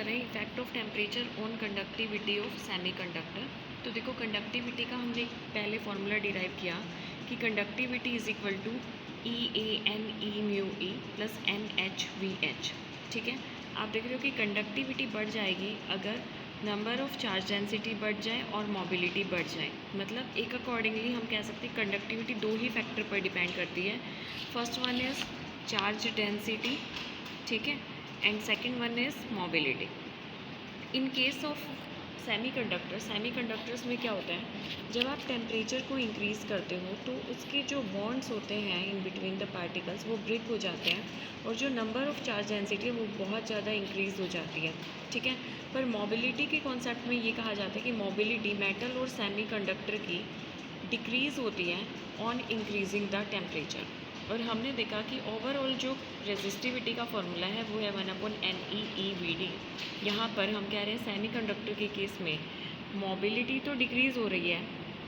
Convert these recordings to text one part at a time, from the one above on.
रहे हैं effect of temperature on conductivity of semiconductor. तो देखो कंडक्टिविटी का हमने पहले फार्मूला डिराइव किया कि conductivity is equal to E/A/N/E/μ/E plus NH/VH। ठीक है, आप देख रहे हो कि कंडक्टिविटी बढ़ जाएगी अगर नंबर ऑफ चार्ज डेंसिटी बढ़ जाए और मोबिलिटी बढ़ जाए। मतलब एक अकॉर्डिंगली हम कह सकते हैं कंडक्टिविटी दो ही फैक्टर पर डिपेंड करती है। First one is charge density, ठीक है, and second one is mobility. In case of semiconductors में क्या होता है, जब आप टेम्परेचर को इंक्रीज़ करते हो तो उसके जो बॉन्ड्स होते हैं इन बिटवीन द पार्टिकल्स वो ब्रेक हो जाते हैं और जो नंबर ऑफ चार्ज डेंसिटी है वो बहुत ज़्यादा इंक्रीज़ हो जाती है। ठीक है, पर मोबिलिटी के कॉन्सेप्ट में ये कहा जाता है कि मोबिलिटी मेटल और सेमीकंडक्टर की डिक्रीज़ होती है ऑन इंक्रीजिंग द टेम्परेचर। और हमने देखा कि ओवरऑल जो रेजिस्टिविटी का फॉर्मूला है वो है 1/NeEVd। यहाँ पर हम कह रहे हैं सेमीकंडक्टर के केस में मोबिलिटी तो डिक्रीज़ हो रही है,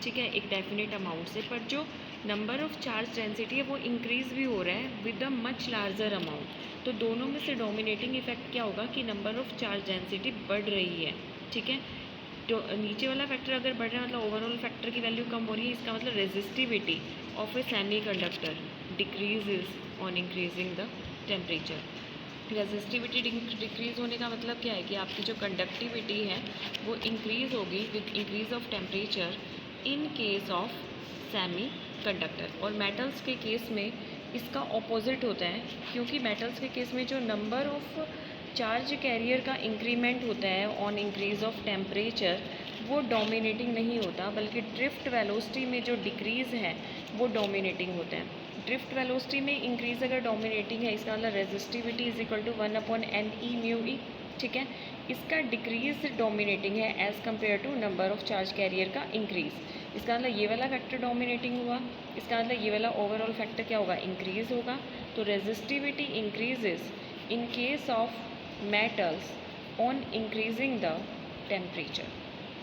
ठीक है, एक डेफिनेट अमाउंट से, पर जो नंबर ऑफ चार्ज डेंसिटी है वो इंक्रीज़ भी हो रहा है with a much larger amount. तो दोनों में से डोमिनेटिंग इफेक्ट क्या होगा कि नंबर ऑफ चार्ज डेंसिटी बढ़ रही है। ठीक है, तो नीचे वाला फैक्टर अगर बढ़ रहा है मतलब ओवरऑल फैक्टर की वैल्यू कम हो रही है, इसका मतलब resistivity of A semiconductor decreases on increasing the temperature. Resistivity decrease होने का मतलब क्या है कि आपकी जो कंडक्टिविटी है वो इंक्रीज़ होगी with increase of temperature in case of semi conductor. और मेटल्स के केस में इसका ऑपोजिट होता है, क्योंकि मेटल्स के केस में जो नंबर ऑफ चार्ज कैरियर का इंक्रीमेंट होता है ऑन इंक्रीज ऑफ टेम्परेचर वो डोमिनेटिंग नहीं होता, बल्कि ड्रिफ्ट वेलोसिटी में जो डिक्रीज़ है वो डोमिनेटिंग होता है। ड्रिफ्ट वेलोसिटी में इंक्रीज़ अगर डोमिनेटिंग है, इसका मतलब resistivity is equal to 1/NeμE। ठीक है, इसका डिक्रीज डोमिनेटिंग है as compare to number of charge carrier का इंक्रीज़। इसका मतलब ये वाला फैक्टर डोमिनेटिंग हुआ, इसका मतलब ये वाला ओवरऑल फैक्टर क्या होगा, इंक्रीज़ होगा। तो resistivity increases in case of metals on increasing the temperature.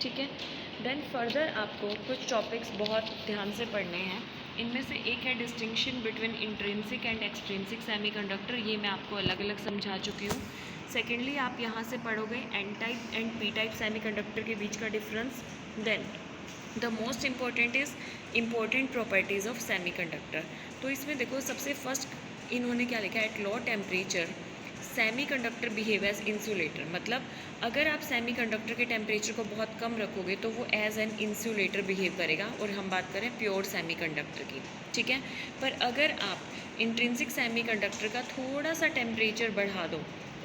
ठीक है, देन फर्दर आपको कुछ टॉपिक्स बहुत ध्यान से पढ़ने हैं। इनमें से एक है distinction between intrinsic and extrinsic semiconductor, ये मैं आपको अलग अलग समझा चुकी हूँ। सेकेंडली आप यहाँ से पढ़ोगे N type and P type semiconductor के बीच का difference. Then the most important is important properties of semiconductor. तो इसमें देखो सबसे फर्स्ट इन्होंने क्या लिखा है, at low temperature semiconductor behave as insulator. मतलब अगर आप सेमीकंडक्टर के टेम्परेचर को बहुत कम रखोगे तो वो एज एन इंसुलेटर बिहेव करेगा, और हम बात करें प्योर सेमीकंडक्टर की। ठीक है, पर अगर आप इंट्रिंसिक सेमीकंडक्टर का थोड़ा सा टेम्परेचर बढ़ा दो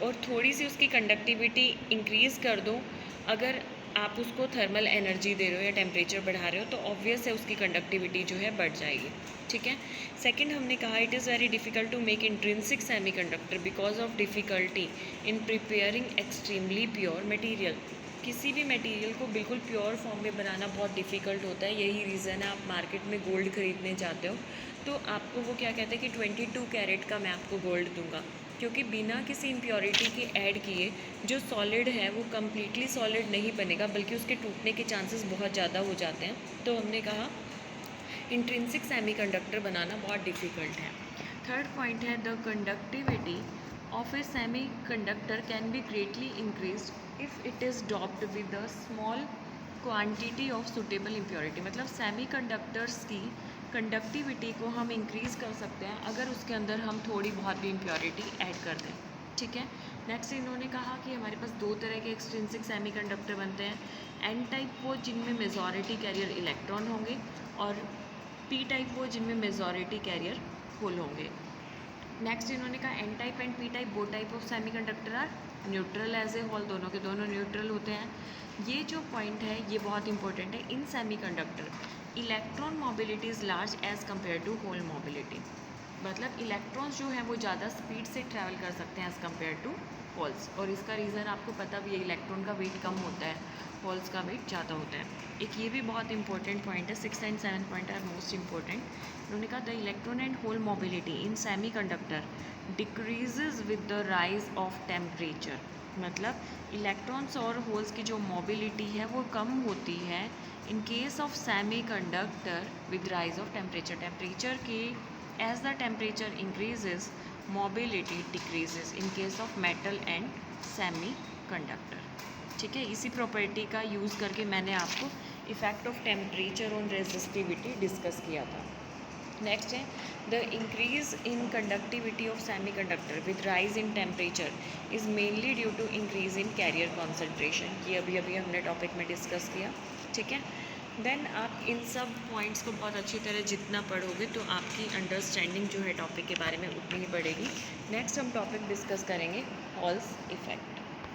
और थोड़ी सी उसकी कंडक्टिविटी इंक्रीज़ कर दो, अगर आप उसको थर्मल एनर्जी दे रहे हो या टेम्परेचर बढ़ा रहे हो तो ऑब्वियस है उसकी कंडक्टिविटी जो है बढ़ जाएगी। ठीक है, सेकंड हमने कहा it is very difficult to make intrinsic semiconductor because of difficulty in preparing extremely pure material. किसी भी मटेरियल को बिल्कुल प्योर फॉर्म में बनाना बहुत डिफ़िकल्ट होता है। यही रीज़न है आप मार्केट में गोल्ड ख़रीदने जाते हो तो आपको वो क्या कहते हैं कि 22 कैरेट का मैं आपको गोल्ड दूंगा, क्योंकि बिना किसी इम्प्योरिटी के ऐड किए जो सॉलिड है वो कम्प्लीटली सॉलिड नहीं बनेगा, बल्कि उसके टूटने के चांसेस बहुत ज़्यादा हो जाते हैं। तो हमने कहा इंट्रिंसिक सेमीकंडक्टर बनाना बहुत डिफ़िकल्ट है। थर्ड पॉइंट है the conductivity of A semiconductor can be greatly increase if it is doped with a small quantity of suitable impurity. मतलब सेमीकंडक्टर्स की कंडक्टिविटी को हम इंक्रीज़ कर सकते हैं अगर उसके अंदर हम थोड़ी बहुत भी इम्प्योरिटी ऐड कर दें। ठीक है, नेक्स्ट इन्होंने कहा कि हमारे पास दो तरह के एक्सट्रिंसिक सेमीकंडक्टर बनते हैं, एन टाइप वो जिनमें मेजॉरिटी कैरियर इलेक्ट्रॉन होंगे, और पी टाइप वो जिनमें मेजॉरिटी कैरियर होल होंगे। नेक्स्ट इन्होंने कहा N type and P type both type of semiconductor are neutral as a hole, दोनों के दोनों न्यूट्रल होते हैं। ये जो पॉइंट है ये बहुत इंपॉर्टेंट है। In semiconductor electron mobility is large as compare to hole mobility. मतलब इलेक्ट्रॉन्स जो हैं वो ज़्यादा स्पीड से ट्रैवल कर सकते हैं एज़ कम्पेयर टू होल्स, और इसका रीज़न आपको पता भी है, इलेक्ट्रॉन का वेट कम होता है, होल्स का वेट ज़्यादा होता है। एक ये भी बहुत इंपॉर्टेंट पॉइंट है। 6 and 7 point are most important. उन्होंने कहा the electron and hole mobility in semiconductor decreases with the rise of temperature. मतलब इलेक्ट्रॉन्स और होल्स की जो मोबिलिटी है वो कम होती है in case of semiconductor with rise of temperature. Temperature के as the temperature increases mobility decreases in case of metal and semiconductor. ठीक है, इसी प्रॉपर्टी का यूज़ करके मैंने आपको effect of temperature on resistivity discuss किया था। नेक्स्ट है the increase in conductivity of semiconductor with rise in temperature is mainly due to increase in carrier concentration. ये अभी हमने टॉपिक में डिस्कस किया। ठीक है, देन आप इन सब पॉइंट्स को बहुत अच्छी तरह जितना पढ़ोगे तो आपकी अंडरस्टैंडिंग जो है टॉपिक के बारे में उतनी ही बढ़ेगी। नेक्स्ट हम टॉपिक डिस्कस करेंगे हॉल्स इफ़ेक्ट।